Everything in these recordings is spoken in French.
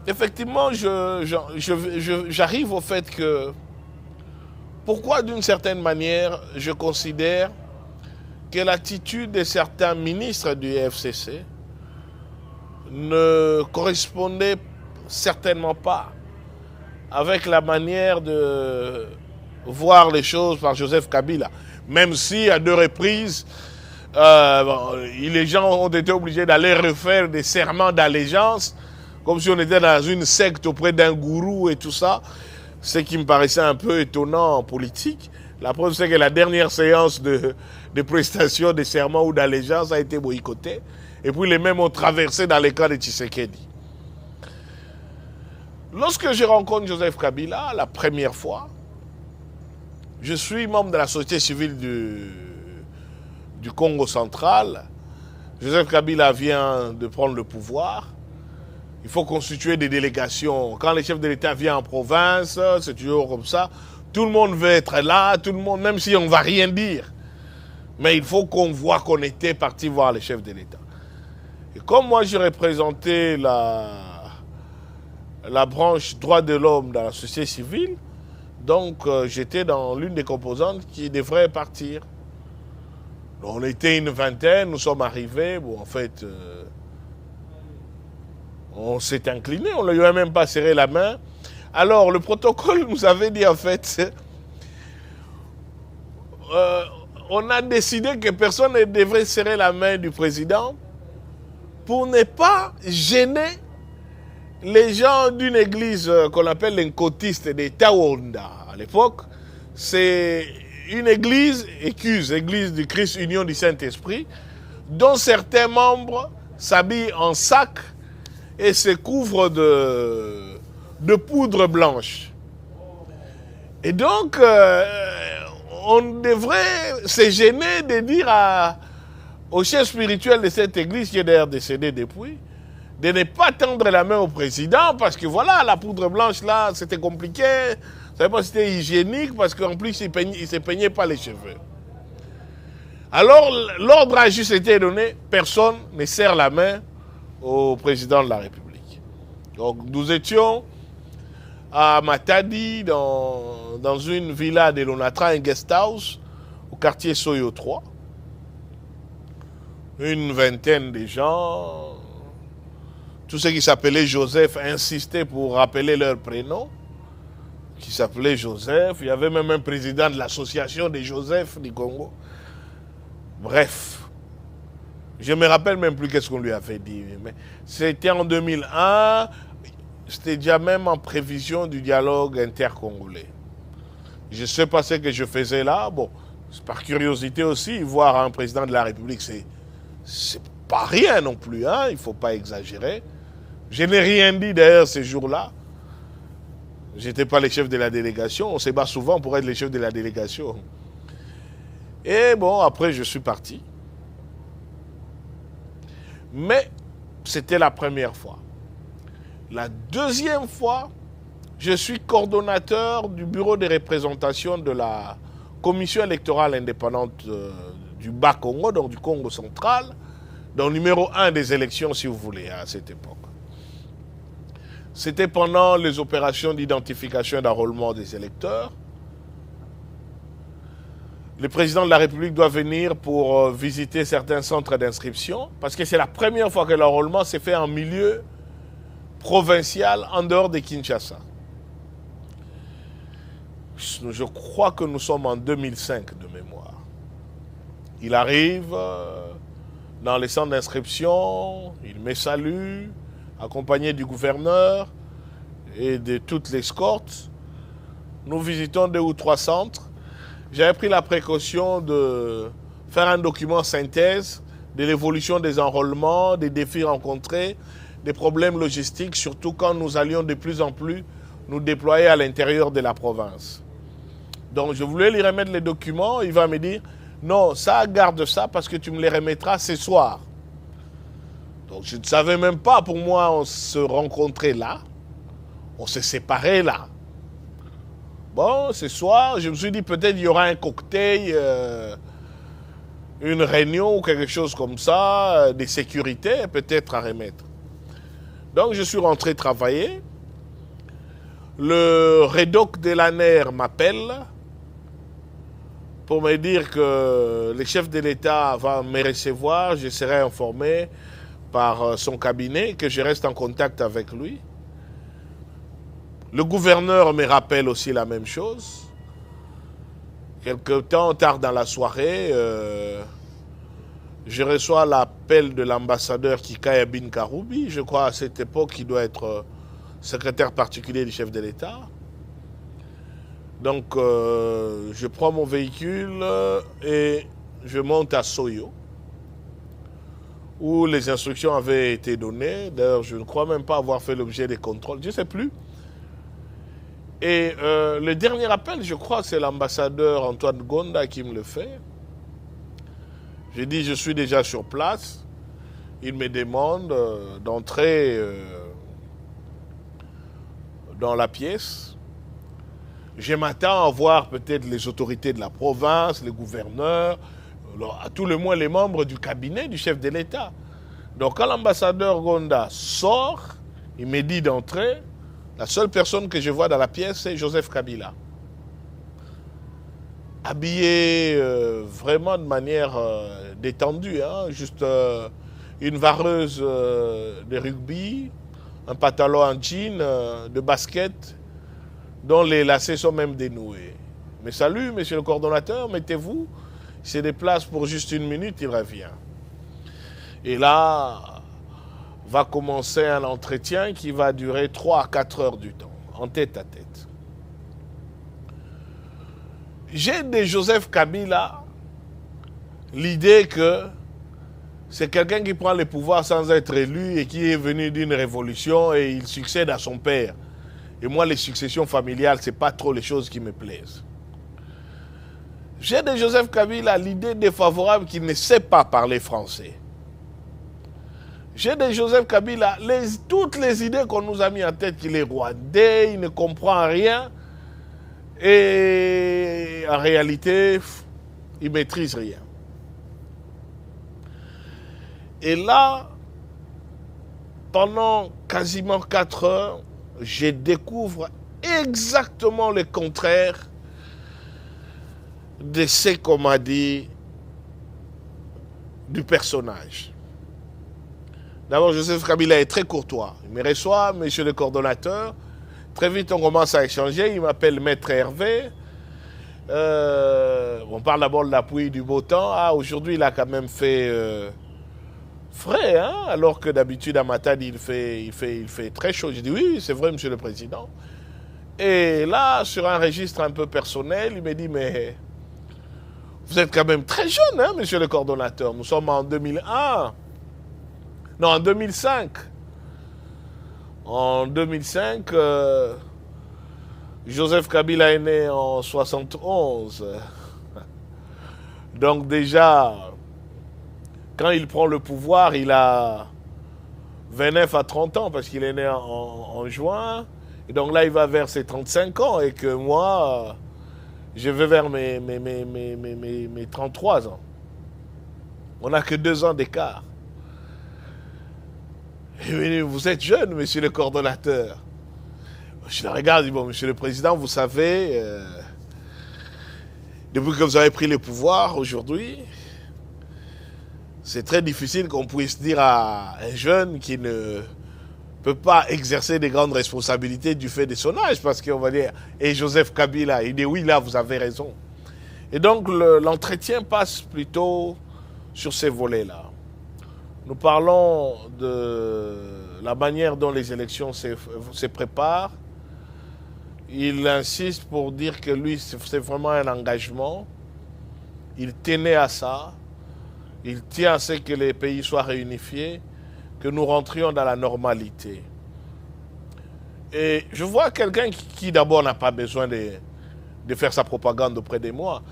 effectivement, j'arrive au fait que pourquoi d'une certaine manière je considère que l'attitude de certains ministres du FCC ne correspondait certainement pas avec la manière de voir les choses par Joseph Kabila. Même si à 2 reprises, les gens ont été obligés d'aller refaire des serments d'allégeance, comme si on était dans une secte auprès d'un gourou et tout ça, ce qui me paraissait un peu étonnant en politique. La preuve, c'est que la dernière séance de prestation de serments ou d'allégeance a été boycottée. Et puis les mêmes ont traversé dans les cas de Tshisekedi. Lorsque je rencontre Joseph Kabila, la première fois, je suis membre de la société civile du Congo central. Joseph Kabila vient de prendre le pouvoir. Il faut constituer des délégations. Quand les chefs de l'État viennent en province, c'est toujours comme ça. Tout le monde veut être là, tout le monde, même si on ne va rien dire. Mais il faut qu'on voit qu'on était parti voir les chefs de l'État. Et comme moi, je représentais la branche droits de l'homme dans la société civile, donc j'étais dans l'une des composantes qui devrait partir. Donc, on était une vingtaine, nous sommes arrivés, bon en fait, on s'est incliné, on ne lui a même pas serré la main. Alors le protocole nous avait dit en fait, on a décidé que personne ne devrait serrer la main du président pour ne pas gêner les gens d'une église qu'on appelle l'incotiste des Tawonda. À l'époque, c'est une église écuse, église du Christ Union du Saint-Esprit, dont certains membres s'habillent en sac et se couvrent de poudre blanche. Et donc, on devrait se gêner de dire au chef spirituel de cette église, qui est d'ailleurs décédé depuis, de ne pas tendre la main au président, parce que voilà, la poudre blanche là, c'était compliqué, je ne savais pas si c'était hygiénique, parce qu'en plus, il ne se peignait pas les cheveux. Alors, l'ordre a juste été donné, personne ne serre la main au président de la République. Donc, nous étions à Matadi, dans une villa de l'Onatra, un guest house, au quartier Soyo 3. Une vingtaine de gens. Tous ceux qui s'appelaient Joseph insistaient pour rappeler leur prénom, qui s'appelait Joseph. Il y avait même un président de l'association des Joseph du Congo. Bref, je ne me rappelle même plus qu'est-ce qu'on lui avait dit. Mais c'était en 2001, c'était déjà même en prévision du dialogue intercongolais. Je ne sais pas ce que je faisais là. Bon, par curiosité aussi, voir un président de la République, c'est pas rien non plus, hein? Il ne faut pas exagérer. Je n'ai rien dit d'ailleurs ces jours-là. Je n'étais pas le chef de la délégation. On se bat souvent pour être le chef de la délégation. Et bon, après, je suis parti. Mais c'était la première fois. La deuxième fois, je suis coordonnateur du bureau de représentation de la commission électorale indépendante du Bas-Congo, donc du Congo central, donc numéro 1 des élections, si vous voulez, à cette époque. C'était pendant les opérations d'identification et d'enrôlement des électeurs. Le président de la République doit venir pour visiter certains centres d'inscription, parce que c'est la première fois que l'enrôlement s'est fait en milieu provincial en dehors de Kinshasa. Je crois que nous sommes en 2005 de mémoire. Il arrive dans les centres d'inscription, il me salue, accompagné du gouverneur et de toute l'escorte. Nous visitons 2 ou 3 centres. J'avais pris la précaution de faire un document synthèse de l'évolution des enrôlements, des défis rencontrés, des problèmes logistiques, surtout quand nous allions de plus en plus nous déployer à l'intérieur de la province. Donc je voulais lui remettre les documents, il va me dire « Non, ça, garde ça parce que tu me les remettras ce soir. » Donc je ne savais même pas, pour moi, on se rencontrait là, on se séparait là. Bon, ce soir, je me suis dit peut-être il y aura un cocktail, une réunion ou quelque chose comme ça, des sécurités peut-être à remettre. Donc je suis rentré travailler. Le Rédoc de l'ANER m'appelle pour me dire que le chef de l'État va me recevoir. Je serai informé par son cabinet, que je reste en contact avec lui. Le gouverneur me rappelle aussi la même chose. Quelque temps tard dans la soirée, je reçois l'appel de l'ambassadeur Kikaya Bin Karoubi. Je crois à cette époque qu'il doit être secrétaire particulier du chef de l'État. Donc, je prends mon véhicule et je monte à Soyo, où les instructions avaient été données. D'ailleurs, je ne crois même pas avoir fait l'objet des contrôles. Je ne sais plus. Et le dernier appel, je crois, c'est l'ambassadeur Antoine Gonda qui me le fait. J'ai dit, je suis déjà sur place. Il me demande d'entrer dans la pièce. Je m'attends à voir peut-être les autorités de la province, les gouverneurs, à tout le moins les membres du cabinet du chef de l'État. Donc quand l'ambassadeur Gonda sort, il me dit d'entrer. La seule personne que je vois dans la pièce, c'est Joseph Kabila. Habillé vraiment de manière détendue, hein, juste une vareuse de rugby, un pantalon en jean, de basket, dont les lacets sont même dénoués. Mais salut, monsieur le coordonnateur, mettez-vous. Il se déplace pour juste une minute, il revient. Et là, va commencer un entretien qui va durer 3 à 4 heures du temps, en tête à tête. J'ai de Joseph Kabila l'idée que c'est quelqu'un qui prend le pouvoir sans être élu et qui est venu d'une révolution et il succède à son père. Et moi, les successions familiales, ce n'est pas trop les choses qui me plaisent. J'ai de Joseph Kabila l'idée défavorable qu'il ne sait pas parler français. J'ai de Joseph Kabila toutes les idées qu'on nous a mis en tête, qu'il est rwandais, il ne comprend rien. Et en réalité, il ne maîtrise rien. Et là, pendant quasiment 4 heures, je découvre exactement le contraire de ce qu'on m'a dit du personnage. D'abord, Joseph Kabila est très courtois. Il me reçoit, monsieur le coordonnateur. Très vite, on commence à échanger. Il m'appelle Maître Hervé. On parle d'abord de la pluie du beau temps. Ah, aujourd'hui, il a quand même fait frais, hein, alors que d'habitude, à Matadi, il fait très chaud. J'ai dit, oui, c'est vrai, monsieur le président. Et là, sur un registre un peu personnel, il me dit, mais vous êtes quand même très jeune, hein, monsieur le coordonnateur. Nous sommes en 2001. Non, en 2005. En 2005, Joseph Kabila est né en 71. Donc déjà, quand il prend le pouvoir, il a 29 à 30 ans parce qu'il est né en juin. Et donc là, il va vers ses 35 ans et que moi, je vais vers mes 33 ans. On n'a que 2 ans d'écart. Vous êtes jeune, monsieur le coordonnateur. Je le regarde, je dis, bon, monsieur le président, vous savez, depuis que vous avez pris le pouvoir aujourd'hui, c'est très difficile qu'on puisse dire à un jeune qui ne peut pas exercer des grandes responsabilités du fait de son âge, parce qu'on va dire, et Joseph Kabila, il dit, oui, là, vous avez raison. Et donc, l'entretien passe plutôt sur ces volets-là. Nous parlons de la manière dont les élections se préparent. Il insiste pour dire que lui, c'est vraiment un engagement. Il tenait à ça. Il tient à ce que les pays soient réunifiés, que nous rentrions dans la normalité. Et je vois quelqu'un qui d'abord n'a pas besoin de faire sa propagande auprès de moi,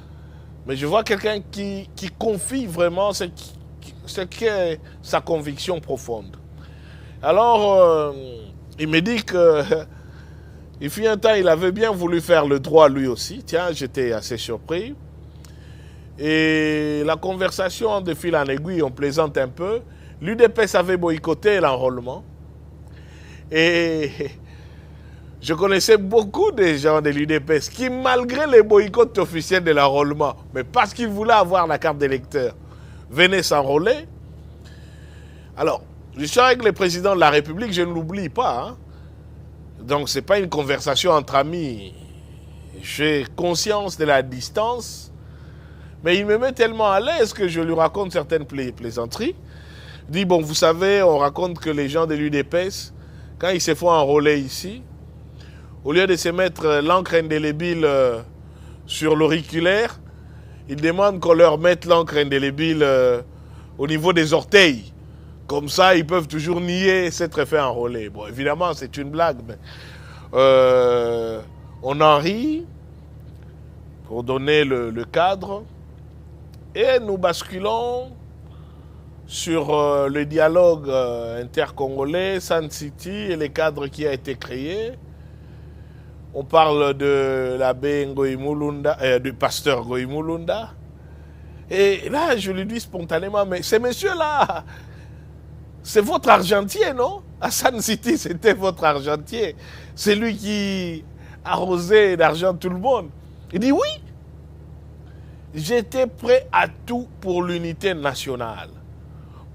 mais je vois quelqu'un qui confie vraiment ce qu'est sa conviction profonde. Alors, il me dit que il fut un temps, il avait bien voulu faire le droit lui aussi. Tiens, j'étais assez surpris. Et la conversation de fil en aiguille, on plaisante un peu. L'UDPS avait boycotté l'enrôlement. Et je connaissais beaucoup de gens de l'UDPS qui, malgré les boycotts officiels de l'enrôlement, mais parce qu'ils voulaient avoir la carte d'électeur, venaient s'enrôler. Alors, je suis avec le président de la République, je ne l'oublie pas. Hein. Donc, ce n'est pas une conversation entre amis. J'ai conscience de la distance, mais il me met tellement à l'aise que je lui raconte certaines plaisanteries. Il dit, bon, vous savez, on raconte que les gens de l'UDPS, quand ils se font enrôler ici, au lieu de se mettre l'encre indélébile sur l'auriculaire, ils demandent qu'on leur mette l'encre indélébile au niveau des orteils. Comme ça, ils peuvent toujours nier s'être fait enrôler. Bon, évidemment, c'est une blague, mais on en rit pour donner le cadre. Et nous basculons sur le dialogue intercongolais, Sun City et les cadres qui a été créé. On parle de l'abbé Ngoï Mulunda, du pasteur Ngoï Mulunda. Et là, je lui dis spontanément, mais ces messieurs-là, c'est votre argentier, non? À Sun City, c'était votre argentier. C'est lui qui arrosait d'argent tout le monde. Il dit oui. J'étais prêt à tout pour l'unité nationale,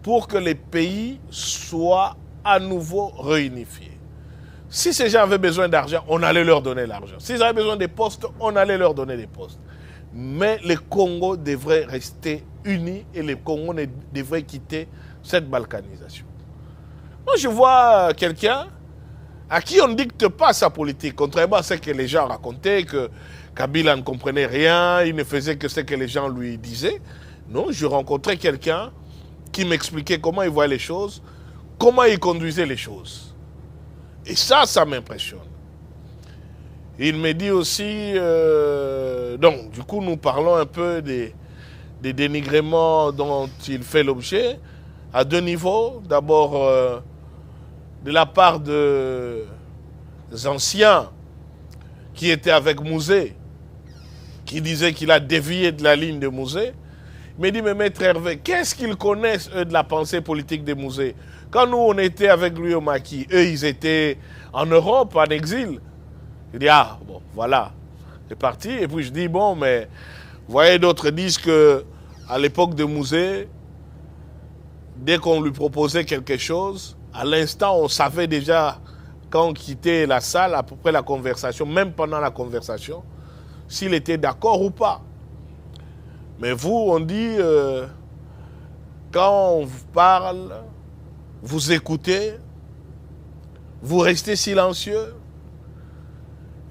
pour que les pays soient à nouveau réunifiés. Si ces gens avaient besoin d'argent, on allait leur donner l'argent. S'ils avaient besoin de postes, on allait leur donner des postes. Mais le Congo devrait rester uni et le Congo devrait quitter cette balkanisation. Moi, je vois quelqu'un à qui on ne dicte pas sa politique, contrairement à ce que les gens racontaient, que Kabila ne comprenait rien, il ne faisait que ce que les gens lui disaient. Non, je rencontrais quelqu'un qui m'expliquait comment il voyait les choses, comment il conduisait les choses. Et ça m'impressionne. Il me dit aussi, donc du coup nous parlons un peu des dénigrements dont il fait l'objet, à deux niveaux. D'abord, de la part des anciens qui étaient avec Mouzé, qui disaient qu'il a dévié de la ligne de Mouzé. Il me dit, mais maître Hervé, qu'est-ce qu'ils connaissent, eux, de la pensée politique de Mouzé? Quand nous, on était avec lui au maquis, eux, ils étaient en Europe, en exil. Il dit, ah, bon, voilà, c'est parti. Et puis je dis, bon, mais vous voyez, d'autres disent qu'à l'époque de Mouzé, dès qu'on lui proposait quelque chose, à l'instant, on savait déjà, quand on quittait la salle, à peu près la conversation, même pendant la conversation, s'il était d'accord ou pas. Mais vous, on dit, quand on vous parle, vous écoutez, vous restez silencieux.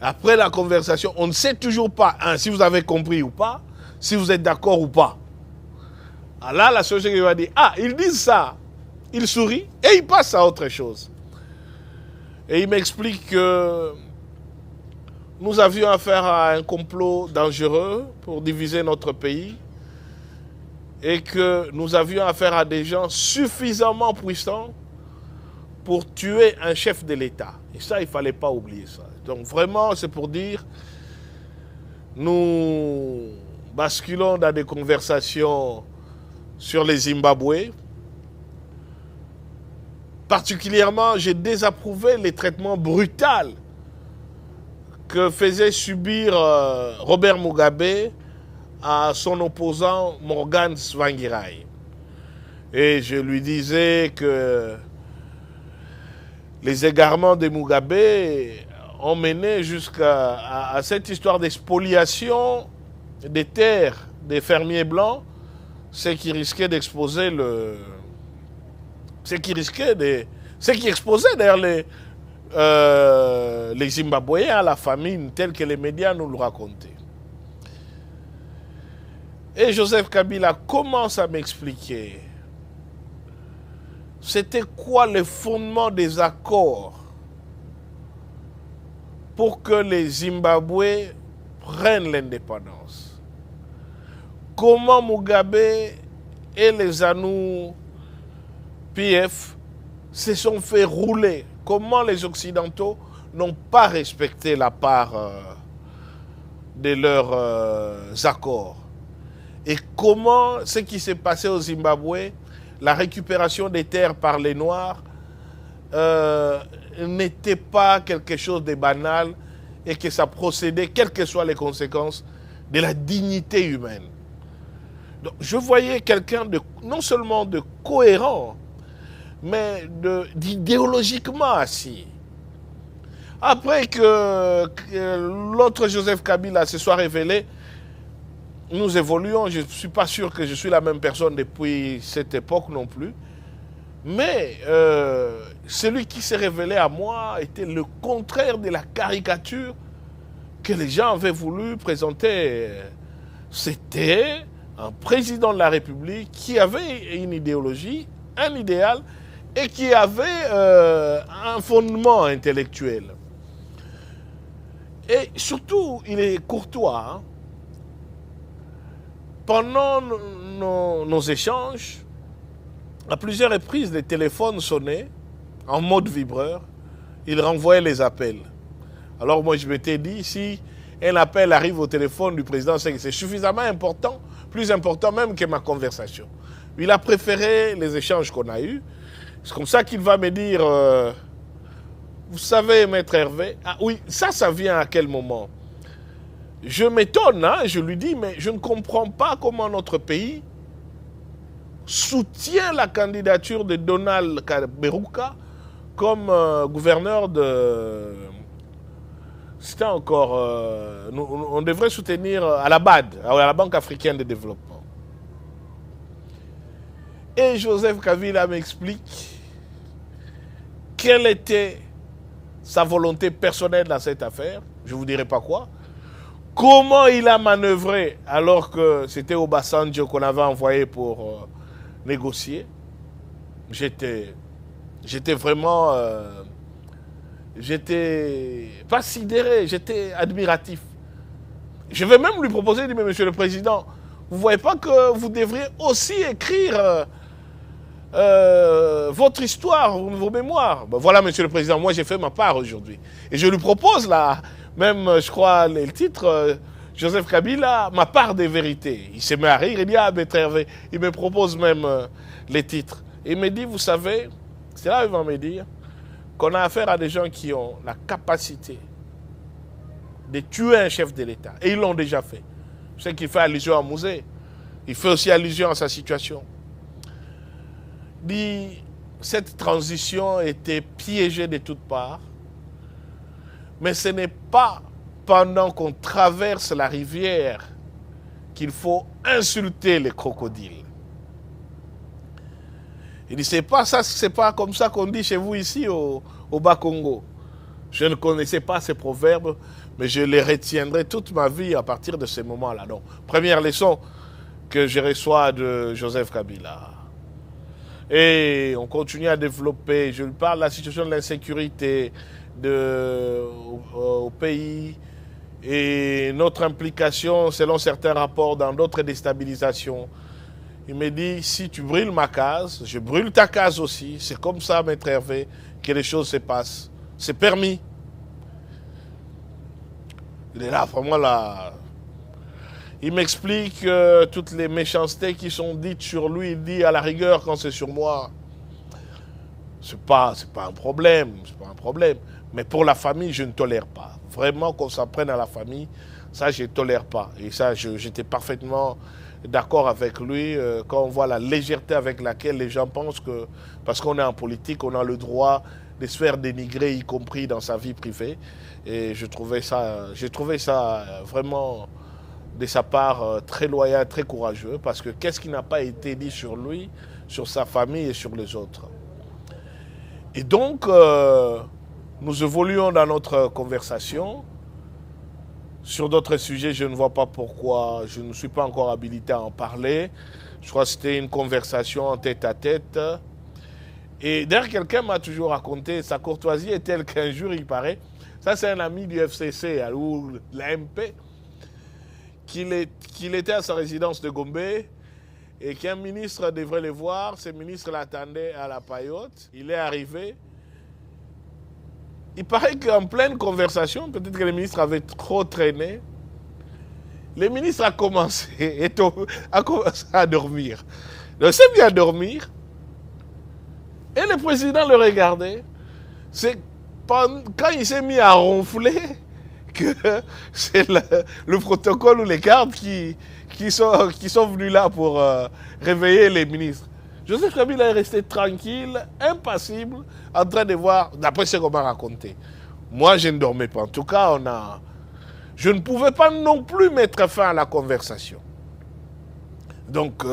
Après la conversation, on ne sait toujours pas si vous avez compris ou pas, si vous êtes d'accord ou pas. Alors là, la société va dire, ah, ils disent ça. Il sourit et il passe à autre chose. Et il m'explique que nous avions affaire à un complot dangereux pour diviser notre pays et que nous avions affaire à des gens suffisamment puissants pour tuer un chef de l'État. Et ça, il ne fallait pas oublier ça. Donc vraiment, c'est pour dire, nous basculons dans des conversations sur les Zimbabwe. Particulièrement, j'ai désapprouvé les traitements brutaux que faisait subir Robert Mugabe à son opposant Morgan Tsvangirai. Et je lui disais que les égarements de Mugabe ont mené jusqu'à cette histoire d'expoliation des terres des fermiers blancs, ce qui risquait d'exposer ce qui exposait d'ailleurs les Zimbabwéens à la famine, telle que les médias nous le racontaient. Et Joseph Kabila commence à m'expliquer c'était quoi le fondement des accords pour que les Zimbabwe prennent l'indépendance. Comment Mugabe et les ZANU-PF se sont fait rouler. Comment les Occidentaux n'ont pas respecté la part de leurs accords. Et comment ce qui s'est passé au Zimbabwe, la récupération des terres par les Noirs, n'était pas quelque chose de banal et que ça procédait, quelles que soient les conséquences, de la dignité humaine. Donc, je voyais quelqu'un de non seulement de cohérent, mais d'idéologiquement assis. Après que l'autre Joseph Kabila se soit révélé, nous évoluons. Je ne suis pas sûr que je suis la même personne depuis cette époque non plus. Mais celui qui s'est révélé à moi était le contraire de la caricature que les gens avaient voulu présenter. C'était un président de la République qui avait une idéologie, un idéal, et qui avait un fondement intellectuel. Et surtout, il est courtois. Hein. Pendant nos échanges, à plusieurs reprises, les téléphones sonnaient en mode vibreur. Il renvoyait les appels. Alors moi, je m'étais dit, si un appel arrive au téléphone du président, c'est que c'est suffisamment important, plus important même que ma conversation. Il a préféré les échanges qu'on a eus. C'est comme ça qu'il va me dire, vous savez, maître Hervé, ah oui, ça vient à quel moment? Je m'étonne, hein, je lui dis, mais je ne comprends pas comment notre pays soutient la candidature de Donald Kaberuka comme gouverneur de... C'était encore... on devrait soutenir à la BAD, à la Banque africaine de développement. Et Joseph Kabila m'explique quelle était sa volonté personnelle dans cette affaire. Je ne vous dirai pas quoi. Comment il a manœuvré alors que c'était Obasanjo qu'on avait envoyé pour négocier. J'étais vraiment... j'étais pas sidéré, j'étais admiratif. Je vais même lui proposer, de dire, mais monsieur le président, vous ne voyez pas que vous devriez aussi écrire votre histoire, vos mémoires. Ben voilà, monsieur le président, moi j'ai fait ma part aujourd'hui. Et je lui propose là, même je crois le titre, Joseph Kabila, ma part des vérités. Il se met à rire, il dit, ah, maître Hervé, il me propose même les titres. Et il me dit, vous savez, c'est là qu'il va me dire, qu'on a affaire à des gens qui ont la capacité de tuer un chef de l'État. Et ils l'ont déjà fait. Je sais qu'il fait allusion à Mouzé. Il fait aussi allusion à sa situation. Il dit, cette transition était piégée de toutes parts. Mais ce n'est pas pendant qu'on traverse la rivière qu'il faut insulter les crocodiles. Il dit, c'est pas comme ça qu'on dit chez vous ici au Bas-Congo. Je ne connaissais pas ces proverbes, mais je les retiendrai toute ma vie à partir de ces moments-là. Donc, première leçon que je reçois de Joseph Kabila. Et on continue à développer. Je lui parle de la situation de l'insécurité au pays et notre implication, selon certains rapports, dans d'autres déstabilisations. Il me dit, si tu brûles ma case, je brûle ta case aussi. C'est comme ça, maître Hervé, que les choses se passent. C'est permis. Il est là, vraiment là. Il m'explique toutes les méchancetés qui sont dites sur lui. Il dit, à la rigueur, quand c'est sur moi, c'est pas un problème. C'est pas un problème. Mais pour la famille, je ne tolère pas. Vraiment, qu'on s'en prenne à la famille, ça, je ne tolère pas. Et ça, j'étais parfaitement d'accord avec lui quand on voit la légèreté avec laquelle les gens pensent que, parce qu'on est en politique, on a le droit de se faire dénigrer, y compris dans sa vie privée. Et j'ai trouvé ça vraiment, de sa part, très loyal, très courageux, parce que qu'est-ce qui n'a pas été dit sur lui, sur sa famille et sur les autres. Et donc, nous évoluons dans notre conversation. Sur d'autres sujets, je ne vois pas pourquoi je ne suis pas encore habilité à en parler. Je crois que c'était une conversation en tête-à-tête. Et d'ailleurs, quelqu'un m'a toujours raconté, sa courtoisie est telle qu'un jour, il paraît, ça c'est un ami du FCC, ou l'AMP, qu'il était à sa résidence de Gombe et qu'un ministre devrait le voir. Ce ministre l'attendait à la paillote. Il est arrivé. Il paraît qu'en pleine conversation, peut-être que le ministre avait trop traîné, le ministre a commencé à dormir. Donc, il s'est mis à dormir. Et le président le regardait. C'est quand il s'est mis à ronfler que c'est le protocole ou les gardes qui sont venus là pour réveiller les ministres. Joseph Kabila est resté tranquille, impassible, en train de voir, d'après ce qu'on m'a raconté. Moi, je ne dormais pas. En tout cas, je ne pouvais pas non plus mettre fin à la conversation. Donc,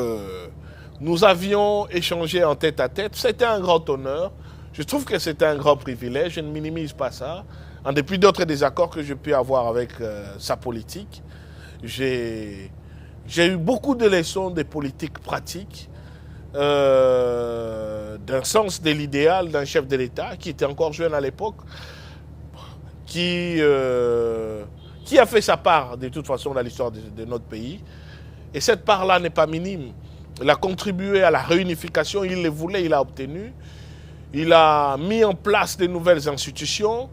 nous avions échangé en tête à tête. C'était un grand honneur. Je trouve que c'était un grand privilège. Je ne minimise pas ça. En dépit d'autres désaccords que j'ai pu avoir avec sa politique, j'ai eu beaucoup de leçons de politique pratique, d'un sens de l'idéal d'un chef de l'État qui était encore jeune à l'époque, qui a fait sa part de toute façon dans l'histoire de notre pays. Et cette part-là n'est pas minime. Il a contribué à la réunification, il le voulait, il a obtenu. Il a mis en place de nouvelles institutions,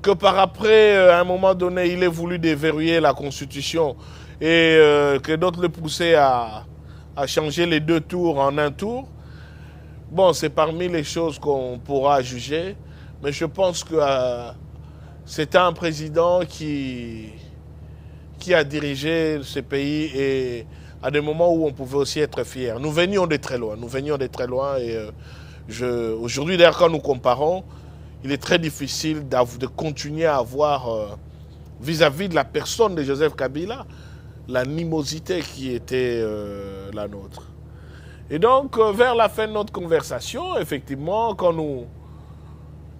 que par après, à un moment donné, il ait voulu déverrouiller la Constitution et que d'autres le poussaient à changer les 2 tours en 1 tour. Bon, c'est parmi les choses qu'on pourra juger, mais je pense que c'est un président qui a dirigé ce pays et à des moments où on pouvait aussi être fier. Nous venions de très loin, et aujourd'hui, d'ailleurs, quand nous comparons, il est très difficile de continuer à avoir, vis-à-vis de la personne de Joseph Kabila, l'animosité qui était la nôtre. Et donc, vers la fin de notre conversation, effectivement, quand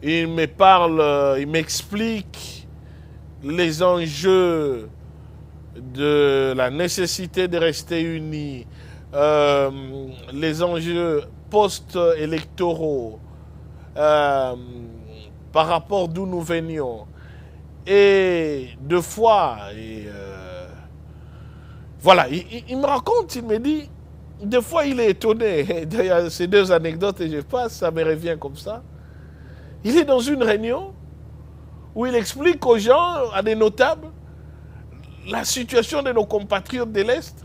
il me parle, il m'explique les enjeux de la nécessité de rester unis, les enjeux post-électoraux, par rapport d'où nous venions. Et 2 fois, voilà, il me raconte, il me dit, 2 fois il est étonné. D'ailleurs, ces 2 anecdotes, et je passe, ça me revient comme ça. Il est dans une réunion où il explique aux gens, à des notables, la situation de nos compatriotes de l'Est.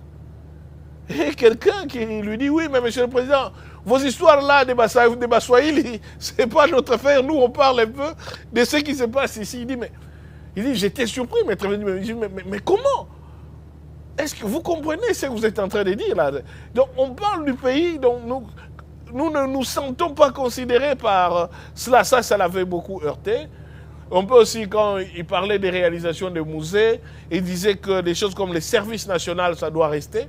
Et quelqu'un qui lui dit, oui, mais monsieur le président, vos histoires-là de Baswahili, ce n'est pas notre affaire. Nous, on parle un peu de ce qui se passe ici. Il dit, j'étais surpris, mais comment? Est-ce que vous comprenez ce que vous êtes en train de dire là? Donc, on parle du pays, donc nous ne nous sentons pas considérés par cela. Ça l'avait beaucoup heurté. On peut aussi, quand il parlait des réalisations des musées, il disait que des choses comme les services nationaux, ça doit rester.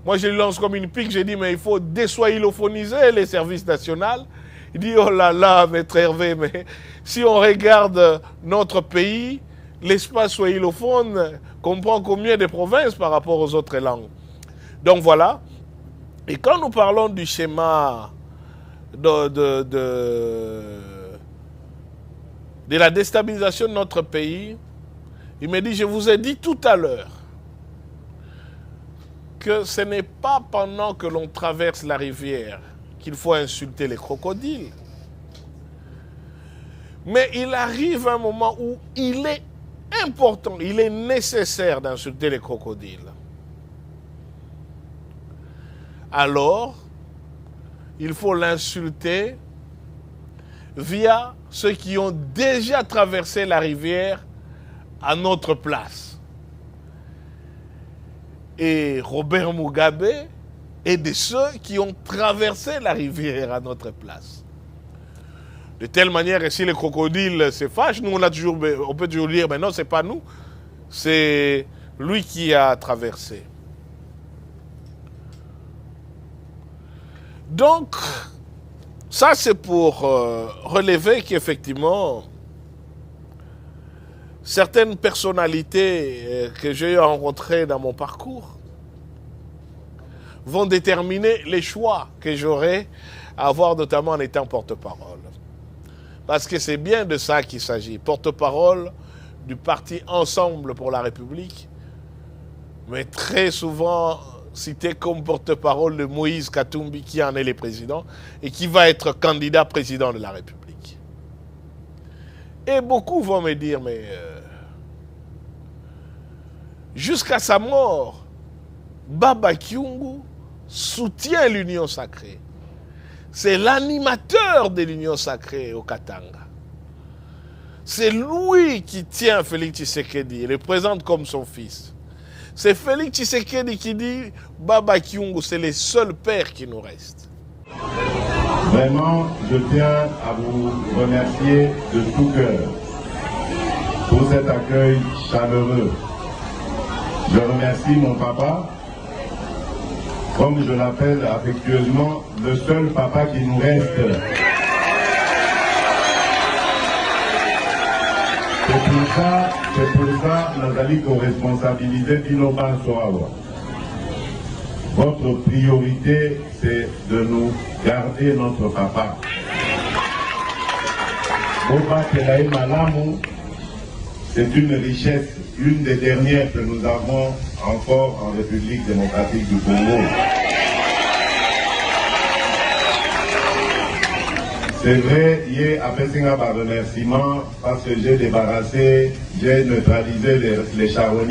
Moi, je lui lance comme une pique, j'ai dit, mais il faut déswahilophoniser les services nationaux. Il dit, oh là là, maître Hervé, mais si on regarde notre pays, l'espace swahilophone comprend combien de provinces par rapport aux autres langues. Donc voilà. Et quand nous parlons du schéma de la déstabilisation de notre pays, il me dit, je vous ai dit tout à l'heure que ce n'est pas pendant que l'on traverse la rivière qu'il faut insulter les crocodiles. Mais il arrive un moment où il est important, il est nécessaire d'insulter les crocodiles. Alors, il faut l'insulter via ceux qui ont déjà traversé la rivière à notre place. Et Robert Mugabe est de ceux qui ont traversé la rivière à notre place. De telle manière que si les crocodiles se fâchent, nous on peut toujours dire, mais non, ce n'est pas nous, c'est lui qui a traversé. Donc, ça c'est pour relever qu'effectivement, certaines personnalités que j'ai rencontrées dans mon parcours vont déterminer les choix que j'aurai à avoir, notamment en étant porte-parole. Parce que c'est bien de ça qu'il s'agit. Porte-parole du parti Ensemble pour la République, mais très souvent cité comme porte-parole de Moïse Katumbi, qui en est le président et qui va être candidat président de la République. Et beaucoup vont me dire, mais jusqu'à sa mort, Baba Kyungu soutient l'Union sacrée. C'est l'animateur de l'Union sacrée au Katanga. C'est lui qui tient Félix Tshisekedi et le présente comme son fils. C'est Félix Tshisekedi qui dit Baba Kyungu, c'est le seul père qui nous reste. Vraiment, je tiens à vous remercier de tout cœur pour cet accueil chaleureux. Je remercie mon papa, comme je l'appelle affectueusement, le seul papa qui nous reste. C'est pour ça que nous allons co-responsabiliser Binoban Soawa. Votre priorité, c'est de nous garder notre papa. Boba Kelaï Malamu, c'est une richesse, une des dernières que nous avons encore en République démocratique du Congo. C'est vrai, hier, après un remerciement, parce que j'ai débarrassé, j'ai neutralisé les charognards.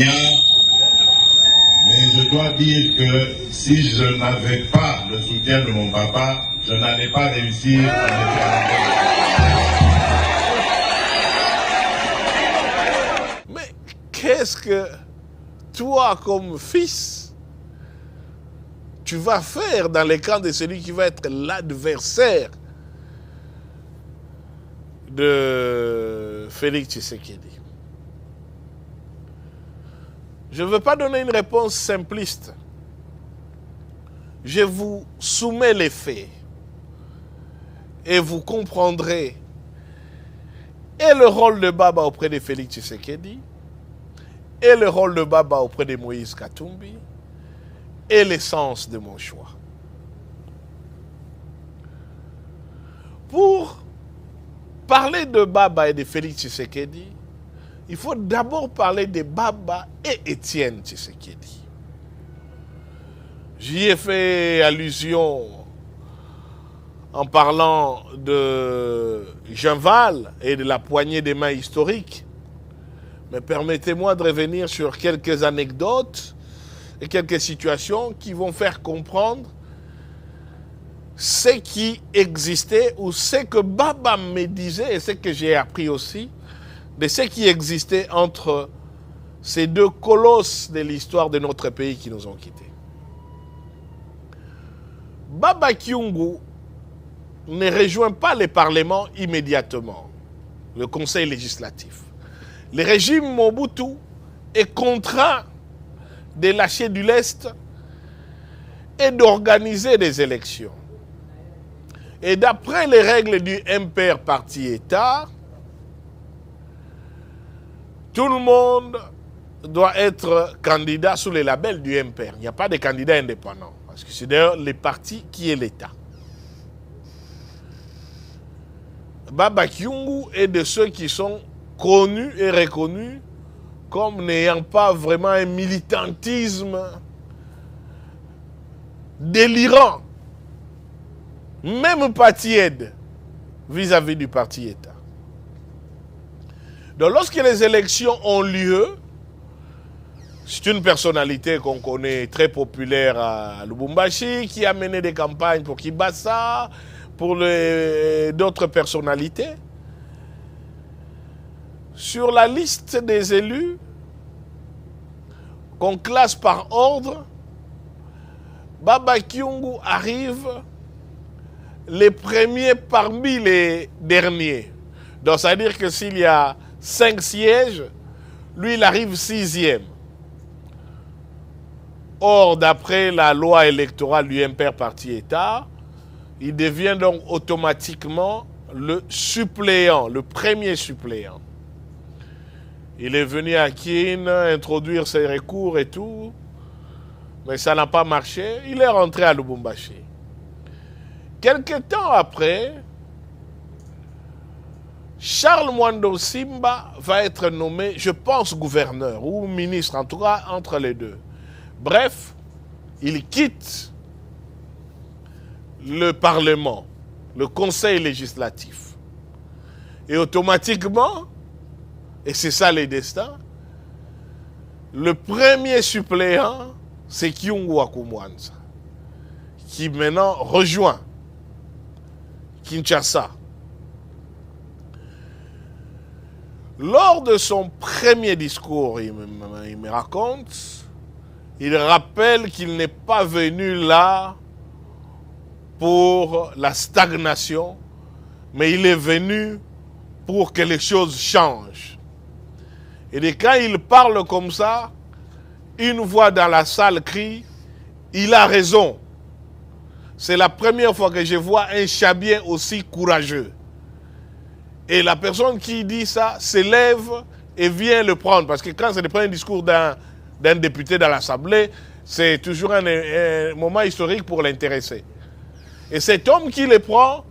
Mais je dois dire que si je n'avais pas le soutien de mon papa, je n'allais pas réussir à me faire. Mais qu'est-ce que toi, comme fils, tu vas faire dans les camps de celui qui va être l'adversaire de Félix Tshisekedi? Je ne veux pas donner une réponse simpliste. Je vous soumets les faits et vous comprendrez et le rôle de Baba auprès de Félix Tshisekedi et le rôle de Baba auprès de Moïse Katumbi et l'essence de mon choix. Pour parler de Baba et de Félix Tshisekedi, il faut d'abord parler de Baba et Étienne Tshisekedi. J'y ai fait allusion en parlant de Jean Val et de la poignée des mains historique. Mais permettez-moi de revenir sur quelques anecdotes et quelques situations qui vont faire comprendre ce qui existait ou ce que Baba me disait et ce que j'ai appris aussi de ce qui existait entre ces deux colosses de l'histoire de notre pays qui nous ont quittés. Baba Kyungu ne rejoint pas le Parlement immédiatement, le Conseil législatif. Le régime Mobutu est contraint de lâcher du lest et d'organiser des élections. Et d'après les règles du MPR parti-État, tout le monde doit être candidat sous les labels du MPR. Il n'y a pas de candidat indépendant, parce que c'est d'ailleurs le parti qui est l'État. Baba Kyungu est de ceux qui sont connus et reconnus comme n'ayant pas vraiment un militantisme délirant, même pas tiède, vis-à-vis du parti-État. Donc lorsque les élections ont lieu, c'est une personnalité qu'on connaît très populaire à Lubumbashi, qui a mené des campagnes pour Kibasa, pour d'autres personnalités. Sur la liste des élus, qu'on classe par ordre, Baba Kyungu arrive les premiers parmi les derniers. Donc ça veut dire que s'il y a 5 sièges, lui il arrive 6e. Or, d'après la loi électorale du MPR parti-État, il devient donc automatiquement le suppléant, le premier suppléant. Il est venu à Kin introduire ses recours et tout, mais ça n'a pas marché. Il est rentré à Lubumbashi. Quelque temps après, Charles Mwando Simba va être nommé, je pense, gouverneur ou ministre, en tout cas entre les deux. Bref, il quitte le Parlement, le Conseil législatif. Et automatiquement, et c'est ça les destins, le premier suppléant, c'est Kyungu Akumwanza, qui maintenant rejoint Kinshasa. Lors de son premier discours, il me raconte, il rappelle qu'il n'est pas venu là pour la stagnation, mais il est venu pour que les choses changent. Et quand il parle comme ça, une voix dans la salle crie « Il a raison ». C'est la première fois que je vois un chabien aussi courageux. Et la personne qui dit ça se lève et vient le prendre. Parce que quand c'est le premier discours d'un député dans l'Assemblée, c'est toujours un moment historique pour l'intéresser. Et cet homme qui le prend,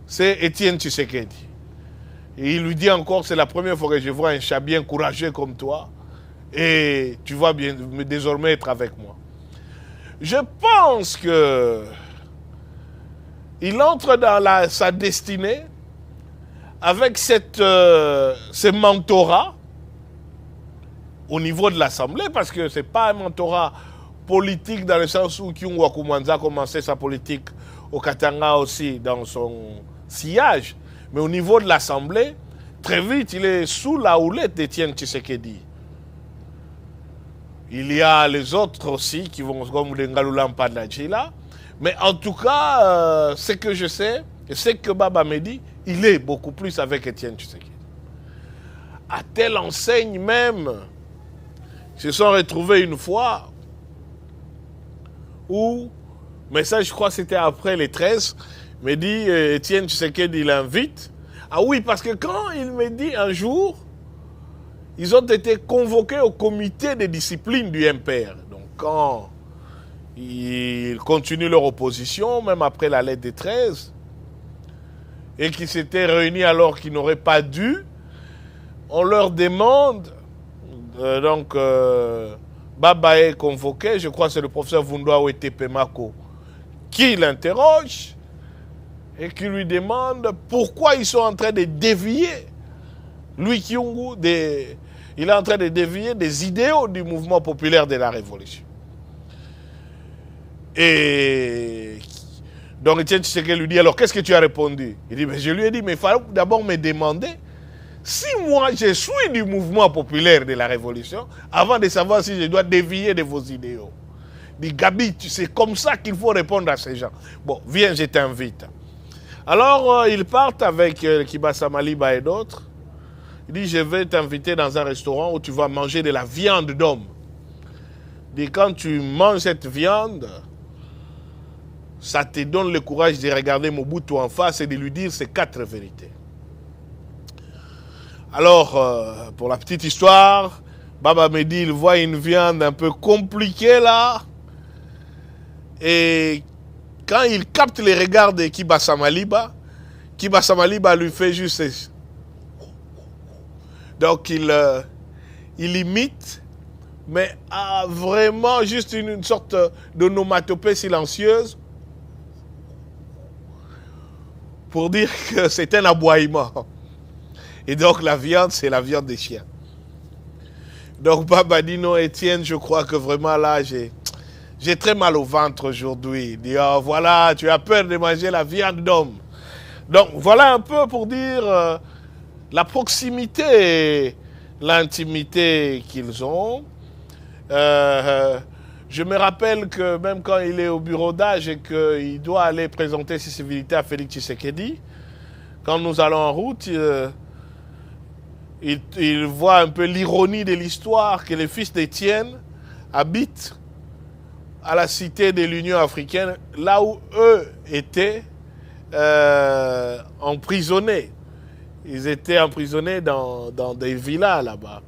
c'est Étienne Tshisekedi. Et il lui dit encore, c'est la première fois que je vois un chabien courageux comme toi. Et tu vas bien désormais être avec moi. Je pense que il entre dans sa destinée avec ce mentorat au niveau de l'Assemblée, parce que ce n'est pas un mentorat politique dans le sens où Kyungwa Koumanza a commencé sa politique au Katanga aussi dans son sillage, mais au niveau de l'Assemblée, très vite, il est sous la houlette d'Étienne Tshisekedi. Il y a les autres aussi qui vont comme les Ngaloulam Padladjila, mais en tout cas, ce que je sais, et ce que Baba me dit, il est beaucoup plus avec Étienne Tshisekedi. À telle enseigne même, ils se sont retrouvés une fois où, mais ça je crois que c'était après les 13, me dit Étienne Tshisekedi, il l'invite. Ah oui, parce que quand il me dit un jour, ils ont été convoqués au comité de discipline du MPR. Donc quand ils continuent leur opposition, même après la lettre des 13, et qu'ils s'étaient réunis alors qu'ils n'auraient pas dû, on leur demande, Baba est convoqué, je crois que c'est le professeur Vundwa Ouetepemako qui l'interroge et qui lui demande pourquoi ils sont en train de dévier, Louis Kyungu, il est en train de dévier des idéaux du mouvement populaire de la Révolution. Et donc Étienne Tshisekedi lui dit, alors qu'est-ce que tu as répondu? Il dit, mais je lui ai dit, mais il fallait d'abord me demander si moi je suis du mouvement populaire de la Révolution, avant de savoir si je dois dévier de vos idéaux. Il dit, Gabi, c'est comme ça qu'il faut répondre à ces gens. Bon, viens, je t'invite. Alors, ils partent avec Kibasa Maliba et d'autres. Il dit, je vais t'inviter dans un restaurant où tu vas manger de la viande d'homme. Il dit, quand tu manges cette viande, ça te donne le courage de regarder Mobutu en face et de lui dire ces 4 vérités. Alors, pour la petite histoire, Baba me dit, il voit une viande un peu compliquée là. Et quand il capte les regards de Kibasa Maliba lui fait juste... Donc il imite, mais a vraiment juste une sorte d'onomatopée silencieuse pour dire que c'est un aboiement. Et donc la viande, c'est la viande des chiens. Donc Baba dit non, Étienne, je crois que vraiment là, j'ai très mal au ventre aujourd'hui. Il dit, oh, voilà, tu as peur de manger la viande d'homme. Donc voilà un peu pour dire la proximité et l'intimité qu'ils ont. Je me rappelle que même quand il est au bureau d'âge et qu'il doit aller présenter ses civilités à Félix Tshisekedi, quand nous allons en route, il voit un peu l'ironie de l'histoire que les fils d'Étienne habitent à la cité de l'Union africaine, là où eux étaient emprisonnés. Ils étaient emprisonnés dans des villas là-bas.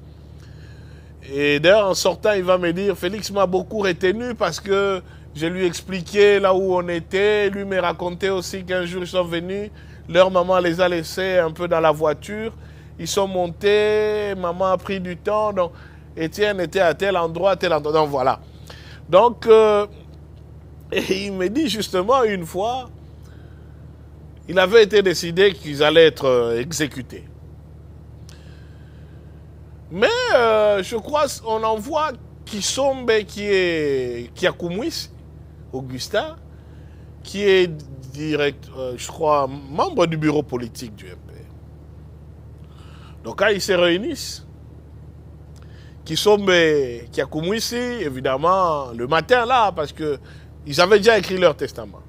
Et d'ailleurs, en sortant, il va me dire, Félix m'a beaucoup retenu parce que je lui expliquais là où on était. Lui me racontait aussi qu'un jour, ils sont venus, leur maman les a laissés un peu dans la voiture. Ils sont montés, maman a pris du temps. Donc, Étienne était à tel endroit, donc voilà. Donc, et il me dit justement une fois, il avait été décidé qu'ils allaient être exécutés. Mais je crois qu'on en voit Kisombe qui a Koumouis, Augustin, qui est direct, je crois, membre du bureau politique du MP. Donc quand ils se réunissent, Kisombe Kiakumwisi, évidemment, le matin là, parce qu'ils avaient déjà écrit leur testament.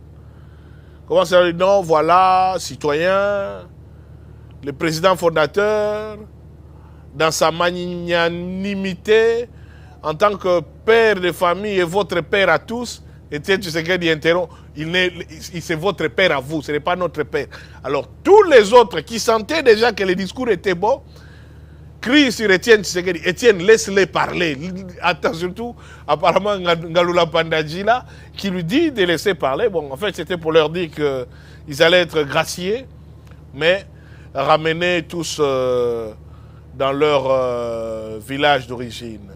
Comment ça dit? Non, voilà, citoyen, le président fondateur, dans sa magnanimité, en tant que père de famille et votre père à tous, Étienne Tshisekedi interrompt, c'est votre père à vous, ce n'est pas notre père. Alors tous les autres qui sentaient déjà que le discours était bon, crient sur Étienne Tshisekedi, Étienne, laisse-les parler. Attends, surtout, apparemment, Ngalula Pandadji là, qui lui dit de laisser parler. Bon, en fait, c'était pour leur dire qu'ils allaient être graciés, mais ramenés tous dans leur village d'origine.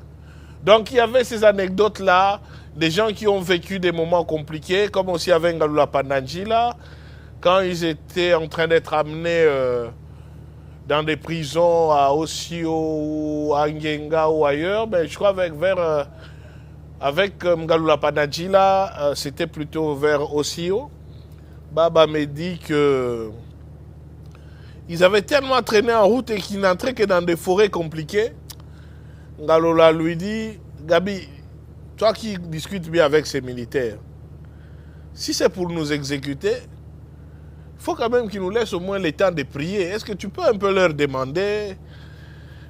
Donc, il y avait ces anecdotes-là, des gens qui ont vécu des moments compliqués, comme aussi avec Ngalula Pandadji là, quand ils étaient en train d'être amenés dans des prisons à Osio, à Ngenga ou ailleurs, ben, je crois avec Ngalula Pandadji là, c'était plutôt vers Osio. Baba me dit que ils avaient tellement traîné en route et qu'ils n'entraient que dans des forêts compliquées. Ngalula lui dit, Gabi, toi qui discutes bien avec ces militaires, si c'est pour nous exécuter, il faut quand même qu'ils nous laissent au moins le temps de prier. Est-ce que tu peux un peu leur demander?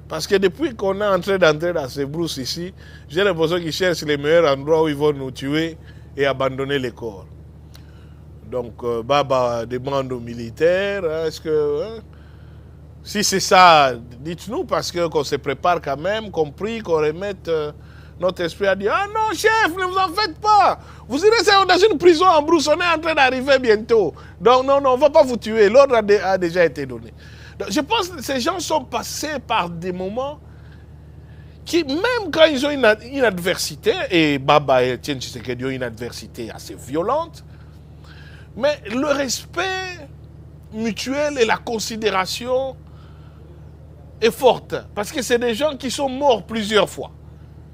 Parce que depuis qu'on est en train d'entrer dans ces brousses ici, j'ai l'impression qu'ils cherchent les meilleurs endroits où ils vont nous tuer et abandonner les corps. Donc, Baba demande aux militaires, est-ce que... Hein, si c'est ça, dites-nous, parce qu'on se prépare quand même, qu'on prie, qu'on remette... notre esprit a dit, ah non, chef, ne vous en faites pas. Vous irez dans une prison en brousse, on est en train d'arriver bientôt. Donc, non, on ne va pas vous tuer. L'ordre a déjà été donné. Donc, je pense que ces gens sont passés par des moments qui, même quand ils ont une adversité, et Baba et Étienne Tshisekedi ont une adversité assez violente, mais le respect mutuel et la considération est forte. Parce que c'est des gens qui sont morts plusieurs fois,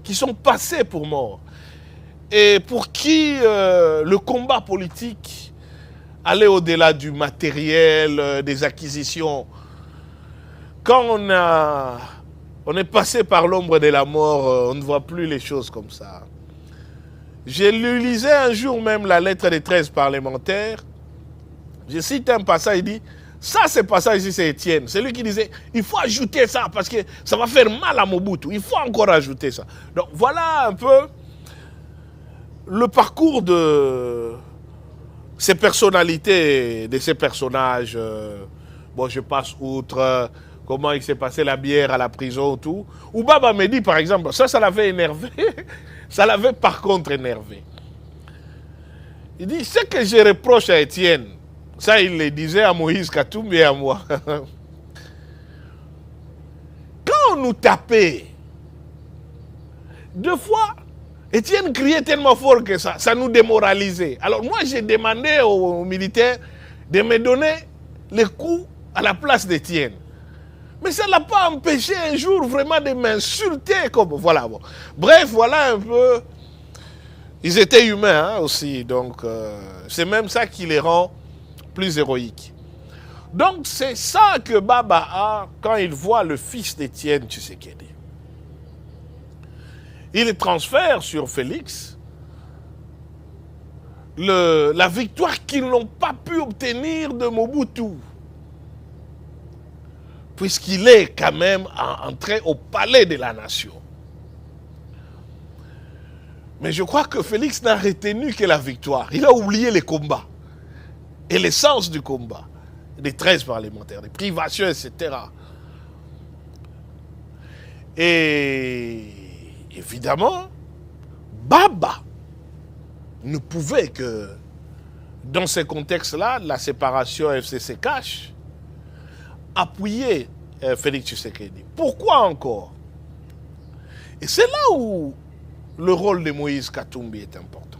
qui sont passés pour morts, et pour qui le combat politique allait au-delà du matériel, des acquisitions. Quand on est passé par l'ombre de la mort, on ne voit plus les choses comme ça. Je lisais un jour même la lettre des 13 parlementaires. Je cite un passage, il dit, ça c'est passage ici, c'est Étienne. C'est lui qui disait, il faut ajouter ça parce que ça va faire mal à Mobutu. Il faut encore ajouter ça. Donc voilà un peu le parcours de ces personnalités, de ces personnages. Bon, je passe outre comment il s'est passé la bière à la prison, tout. Ou Baba me dit, par exemple, ça l'avait énervé. Ça l'avait par contre énervé. Il dit, ce que je reproche à Étienne, ça, il le disait à Moïse Katumbi et à moi. Quand on nous tapait, deux fois, Étienne criait tellement fort que ça nous démoralisait. Alors moi, j'ai demandé aux militaires de me donner les coups à la place d'Étienne. Mais ça ne l'a pas empêché un jour vraiment de m'insulter. Comme voilà. Bon. Bref, voilà un peu. Ils étaient humains hein, aussi. Donc, c'est même ça qui les rend plus héroïques. Donc, c'est ça que Baba a quand il voit le fils d'Étienne Tshisekedi. Il transfère sur Félix la victoire qu'ils n'ont pas pu obtenir de Mobutu. Puisqu'il est quand même entré au palais de la nation. Mais je crois que Félix n'a retenu que la victoire. Il a oublié les combats et l'essence du combat, des 13 parlementaires, des privations, etc. Et évidemment, Baba ne pouvait que, dans ces contextes-là, la séparation FCC-Cash, appuyer Félix Tshisekedi. Pourquoi encore? Et c'est là où le rôle de Moïse Katumbi est important.